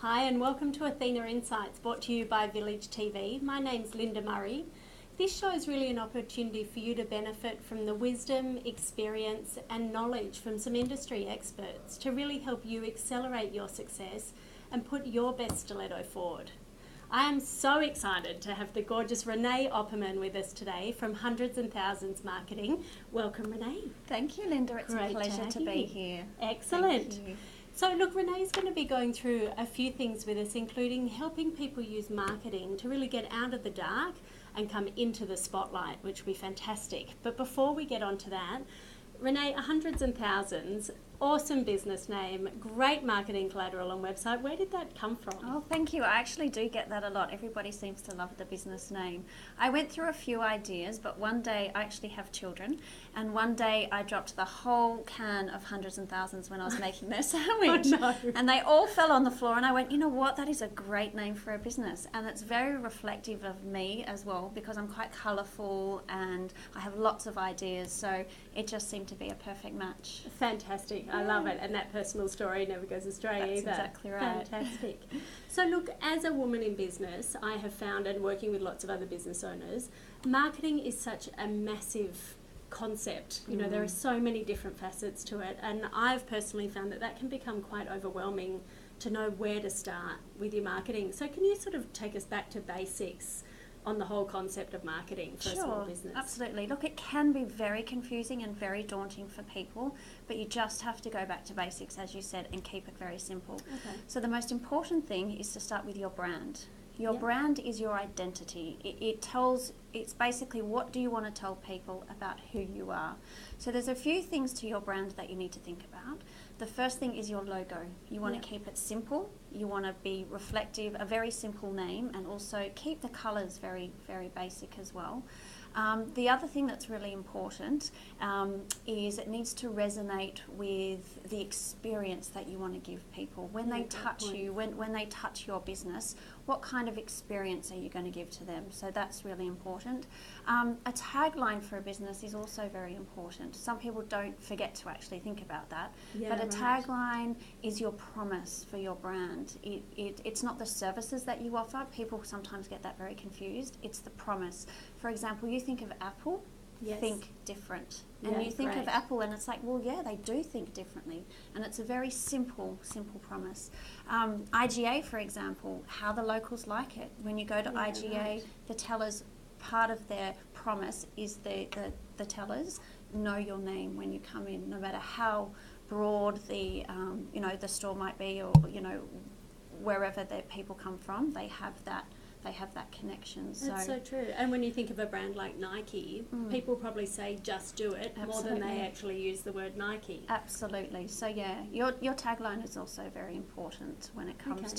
Hi and welcome to Athena Insights, brought to you by Village TV. My name's Linda Murray. This show is really an opportunity for you to benefit from the wisdom, experience and knowledge from some industry experts to really help you accelerate your success and put your best stiletto forward. I am so excited to have the gorgeous Renee Opperman with us today from Hundreds and Thousands Marketing. Welcome, Renee. Thank you, Linda. It's Great a pleasure to be here. Excellent. Thank you. So look, Renee's going to be going through a few things with us, including helping people use marketing to really get out of the dark and come into the spotlight, which will be fantastic. But before we get on to that, Renee, Hundreds and Thousands, awesome business name, great marketing collateral and website. Where did that come from? Oh, thank you. I actually do get that a lot. Everybody seems to love the business name. I went through a few ideas, but one day I actually have children, and one day I dropped the whole can of Hundreds and Thousands when I was making their sandwich. Oh, no. And they all fell on the floor, and I went, you know what, that is a great name for a business. And it's very reflective of me as well, because I'm quite colourful and I have lots of ideas, so it just seemed to be a perfect match. Fantastic. I love it. And that personal story never goes astray either. That's exactly right. Fantastic. So look, as a woman in business, I have found, and working with lots of other business owners, marketing is such a massive concept. You know, there are so many different facets to it, and I've personally found that that can become quite overwhelming to know where to start with your marketing. So can you sort of take us back to basics on the whole concept of marketing for a small business? Absolutely. Look, it can be very confusing and very daunting for people, but you just have to go back to basics, as you said, and keep it very simple. Okay. So the most important thing is to start with your brand. Your brand is your identity. It's basically, what do you want to tell people about who you are? So there's a few things to your brand that you need to think about. The first thing is your logo. You want to keep it simple. You want to be reflective, a very simple name, and also keep the colours very, very basic as well. The other thing that's really important is it needs to resonate with the experience that you want to give people. When they touch you, when they touch your business, what kind of experience are you going to give to them? So that's really important. A tagline for a business is also very important. Some people don't forget to actually think about that. But a tagline is your promise for your brand. It's not the services that you offer. People sometimes get that very confused. It's the promise. For example, you think of Apple, think different. And you think of Apple and it's like, well, yeah, they do think differently. And it's a very simple promise. IGA, for example, how the locals like it. When you go to IGA, the tellers, part of their promise is the tellers know your name when you come in, no matter how broad the the store might be, or wherever their people come from, they have that connection. That's so true. And when you think of a brand like Nike, people probably say just do it more than they actually use the word Nike. Absolutely. So yeah, your tagline is also very important when it comes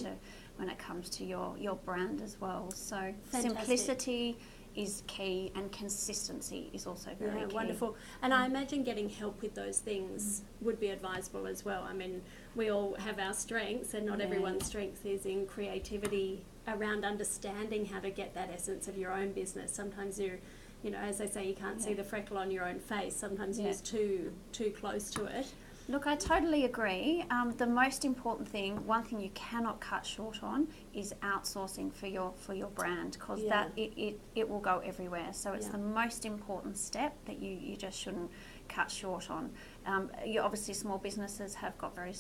to your brand as well. So simplicity is key, and consistency is also very key. Wonderful. And I imagine getting help with those things would be advisable as well. I mean, we all have our strengths, and not everyone's strength is in creativity around understanding how to get that essence of your own business. Sometimes as they say, you can't see the freckle on your own face. Sometimes you're just too close to it. Look, I totally agree. The most important thing, one thing you cannot cut short on, is outsourcing for your brand, because that it will go everywhere. So it's the most important step that you just shouldn't cut short on. Obviously, small businesses have got very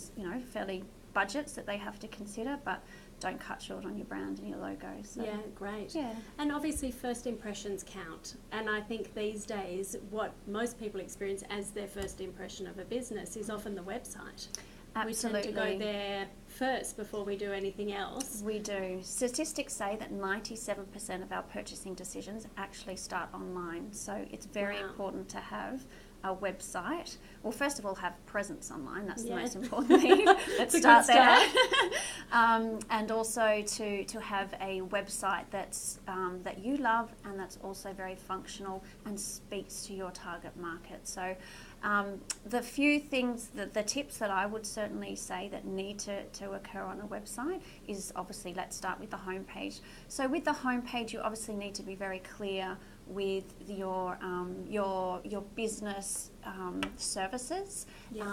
fairly budgets that they have to consider, but don't cut short on your brand and your logo. So. Yeah, great. Yeah. And obviously first impressions count. And I think these days what most people experience as their first impression of a business is often the website. Absolutely. We tend to go there first before we do anything else. We do. Statistics say that 97% of our purchasing decisions actually start online. So it's very important to have a website. Well, first of all, have presence online. That's the most important thing. Let's start there. And also to have a website that's that you love, and that's also very functional and speaks to your target market. So the few things, the tips that I would certainly say that need to occur on a website is, obviously, let's start with the homepage. So with the homepage, you obviously need to be very clear with your business services. Yes.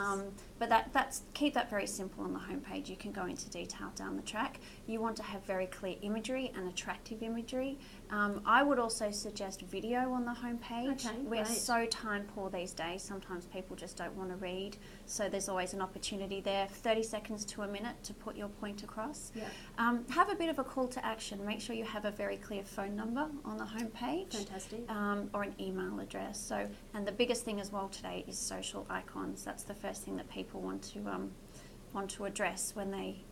But that's keep that very simple on the homepage. You can go into detail down the track. You want to have very clear imagery and attractive imagery. I would also suggest video on the homepage. Okay, We're great. so time poor these days. Sometimes people just don't want to read. So there's always an opportunity there, 30 seconds to a minute to put your point across. Yeah. Have a bit of a call to action. Make sure you have a very clear phone number on the homepage. Fantastic. Or an email address. So, and the biggest thing as well today is social icons. That's the first thing that people want to address when they,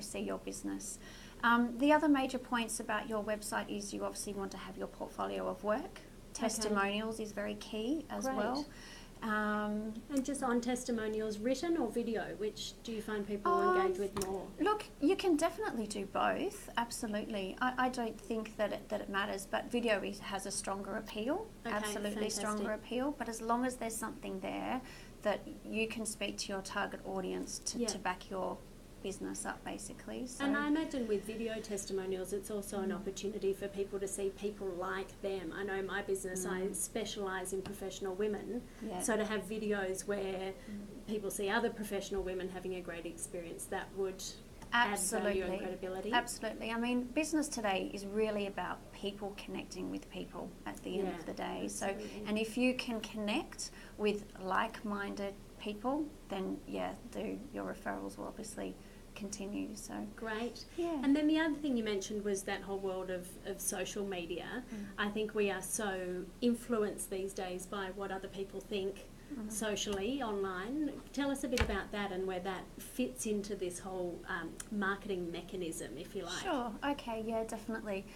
see your business. The other major points about your website is you obviously want to have your portfolio of work. Testimonials is very key as Great. well. And just on testimonials, written or video, which do you find people engage with more? Look, you can definitely do both, absolutely. I don't think that it matters, but video has a stronger appeal, Okay, absolutely fantastic. stronger appeal, but as long as there's something there that you can speak to your target audience to back your business up, basically. So. And I imagine with video testimonials, it's also an opportunity for people to see people like them. I know my business, I specialise in professional women, so to have videos where people see other professional women having a great experience, that would add value and credibility. Absolutely. I mean, business today is really about people connecting with people at the end of the day. Absolutely. So, and if you can connect with like-minded people, then your referrals will obviously continue. So great. Yeah. And then the other thing you mentioned was that whole world of social media. I think we are so influenced these days by what other people think socially online. Tell us a bit about that and where that fits into this whole marketing mechanism, if you like. Sure. Okay. Yeah, definitely.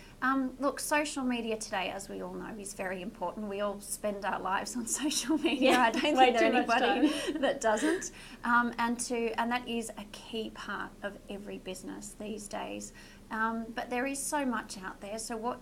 Look, social media today, as we all know, is very important. We all spend our lives on social media. I don't think there's anybody that doesn't. And that is a key part of every business these days. But there is so much out there. So what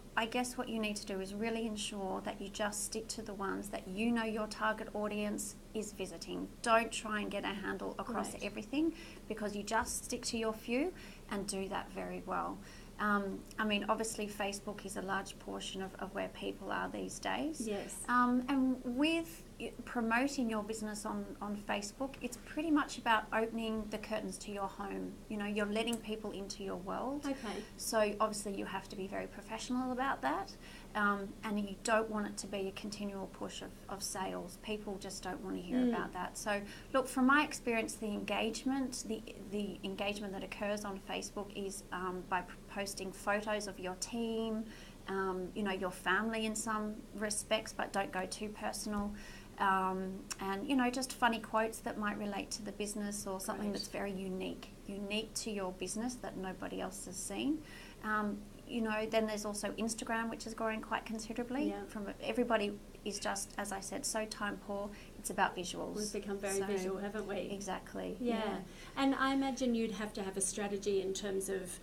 you need to do is really ensure that you just stick to the ones that you know your target audience is visiting. Don't try and get a handle across everything, because you just stick to your few and do that very well. I mean, obviously Facebook is a large portion of where people are these days. Yes. And with promoting your business on Facebook, it's pretty much about opening the curtains to your home. You're letting people into your world. Okay. So obviously you have to be very professional about that. And you don't want it to be a continual push of sales. People just don't want to hear about that. So look, from my experience, the engagement that occurs on Facebook is by posting photos of your team, your family in some respects, but don't go too personal. And just funny quotes that might relate to the business, or something that's very unique to your business that nobody else has seen. Then there's also Instagram, which is growing quite considerably. Everybody is just, as I said, so time poor. It's about visuals. We've become very visual, haven't we? Exactly. Yeah. And I imagine you'd have to have a strategy in terms of,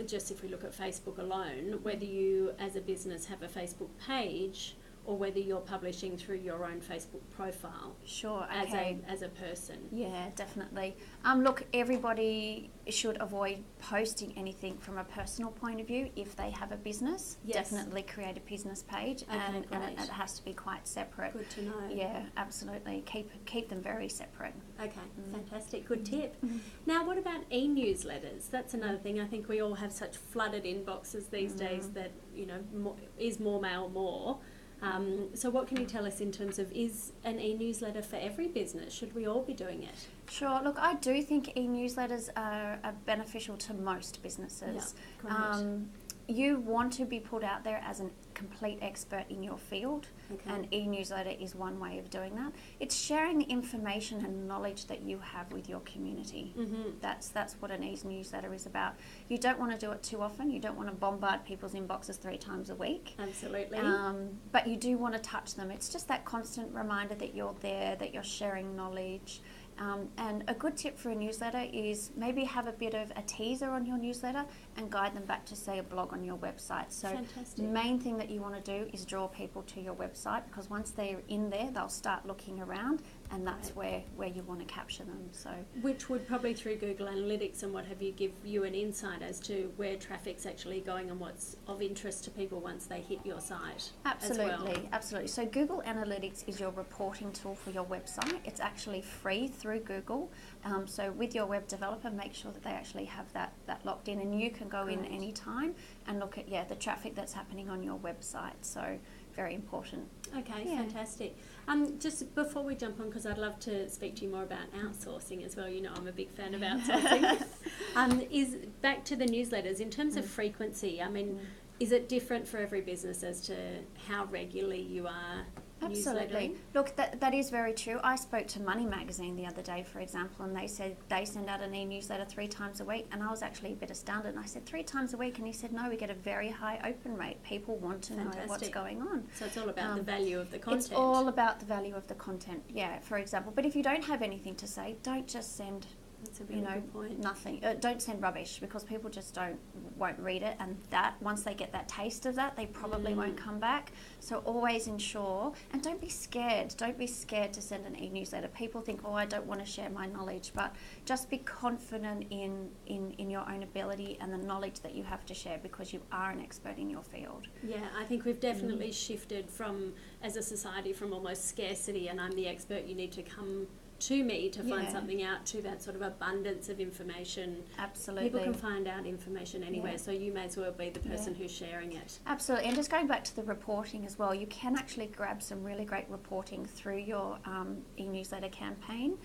just if we look at Facebook alone, whether you as a business have a Facebook page or whether you're publishing through your own Facebook profile. Sure, okay. As a person. Yeah, definitely. Look, everybody should avoid posting anything from a personal point of view if they have a business. Yes. Definitely create a business page, and it has to be quite separate. Good to know. Yeah, absolutely. Keep them very separate. Okay, fantastic. Good tip. Now, what about e-newsletters? That's another thing. I think we all have such flooded inboxes these days that, is more mail more. So what can you tell us in terms of, is an e-newsletter for every business? Should we all be doing it? Sure. Look, I do think e-newsletters are beneficial to most businesses. Yeah, great. You want to be put out there as a complete expert in your field, and e-newsletter is one way of doing that. It's sharing the information and knowledge that you have with your community. That's what an e-newsletter is about. You don't want to do it too often. You don't want to bombard people's inboxes 3 times a week. Absolutely. But you do want to touch them. It's just that constant reminder that you're there, that you're sharing knowledge. And a good tip for a newsletter is maybe have a bit of a teaser on your newsletter and guide them back to, say, a blog on your website. So the main thing that you want to do is draw people to your website, because once they're in there, they'll start looking around and that's where you want to capture them. So, which would probably through Google Analytics and what have you give you an insight as to where traffic's actually going and what's of interest to people once they hit your site. Absolutely, as well. absolutely. So Google Analytics is your reporting tool for your website. It's actually free through Google. So with your web developer, make sure that they actually have that locked in, and you can go in anytime and look at the traffic that's happening on your website. So very important. Okay, fantastic. Just before we jump on, because I'd love to speak to you more about outsourcing as well. You know, I'm a big fan of outsourcing. Is back to the newsletters in terms of frequency. I mean, is it different for every business as to how regularly you are? Absolutely. Look, that is very true. I spoke to Money Magazine the other day, for example, and they said they send out an e-newsletter 3 times a week, and I was actually a bit astounded. And I said, 3 times a week? And he said, no, we get a very high open rate. People want to know what's going on. So it's all about the value of the content. It's all about the value of the content, for example. But if you don't have anything to say, don't just send... That's a really good point. Nothing. Don't send rubbish, because people just won't read it, and that once they get that taste of that, they probably won't come back. So always ensure, and don't be scared. Don't be scared to send an e-newsletter. People think, I don't want to share my knowledge, but just be confident in your own ability and the knowledge that you have to share, because you are an expert in your field. Yeah, I think we've definitely shifted from, as a society, from almost scarcity and I'm the expert, you need to come to me to find something out, to that sort of abundance of information. Absolutely. People can find out information anywhere, so you may as well be the person who's sharing it. Absolutely. And just going back to the reporting as well, you can actually grab some really great reporting through your e-newsletter campaign.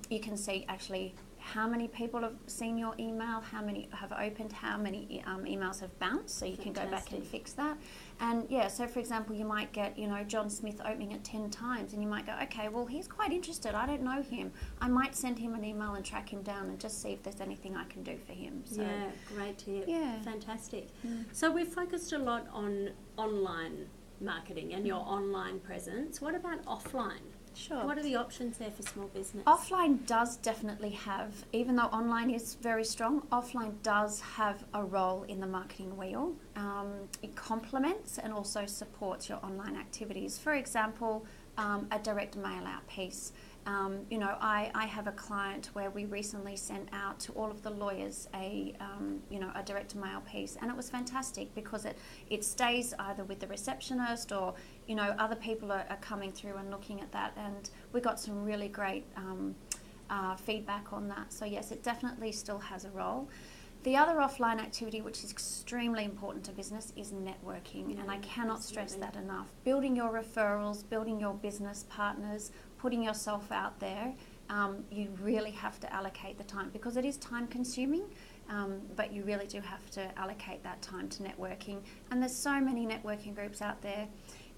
You can see actually how many people have seen your email, how many have opened, how many emails have bounced, so you can go back and fix that. And so for example, you might get, John Smith opening it 10 times, and you might go, okay, well, he's quite interested, I don't know him. I might send him an email and track him down and just see if there's anything I can do for him. So, yeah, great tip. Yeah. Fantastic. So we've focused a lot on online marketing and your online presence. What about offline? Sure. What are the options there for small business? Offline does definitely have, even though online is very strong, offline does have a role in the marketing wheel. It complements and also supports your online activities. For example, a direct mail out piece. I have a client where we recently sent out to all of the lawyers a direct mail piece, and it was fantastic because it stays either with the receptionist or, other people are coming through and looking at that, and we got some really great feedback on that. So yes, it definitely still has a role. The other offline activity, which is extremely important to business, is networking, and I cannot stress that enough. Building your referrals, building your business partners, putting yourself out there, you really have to allocate the time, because it is time consuming, but you really do have to allocate that time to networking. And there's so many networking groups out there.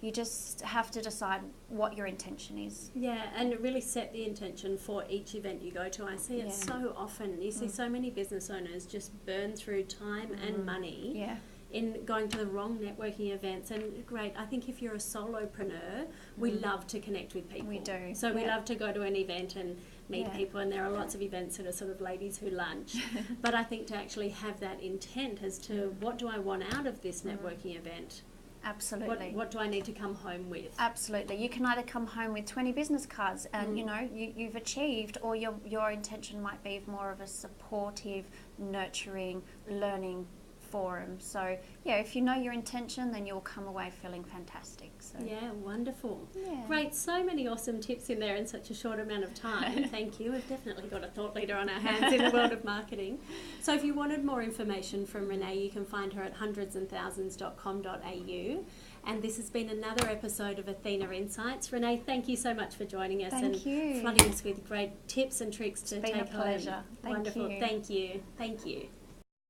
You just have to decide what your intention is. Yeah, and really set the intention for each event you go to. I see it so often. You see so many business owners just burn through time and money in going to the wrong networking events. And great, I think if you're a solopreneur, we love to connect with people. We do. So we love to go to an event and meet people, and there are lots of events that are sort of ladies who lunch. But I think to actually have that intent as to what do I want out of this networking event? Absolutely. What do I need to come home with? Absolutely. You can either come home with 20 business cards and, you've achieved, or your intention might be more of a supportive, nurturing, learning forum. So, if you know your intention, then you'll come away feeling fantastic. So. Yeah, wonderful. Yeah. Great. So many awesome tips in there in such a short amount of time. Thank you. We've definitely got a thought leader on our hands in the world of marketing. So if you wanted more information from Renee, you can find her at hundredsandthousands.com.au. And this has been another episode of Athena Insights. Renee, thank you so much for joining us Thank you. flooding us with great tips and tricks to take home. It's been a pleasure. Wonderful. Thank you. Thank you. Thank you.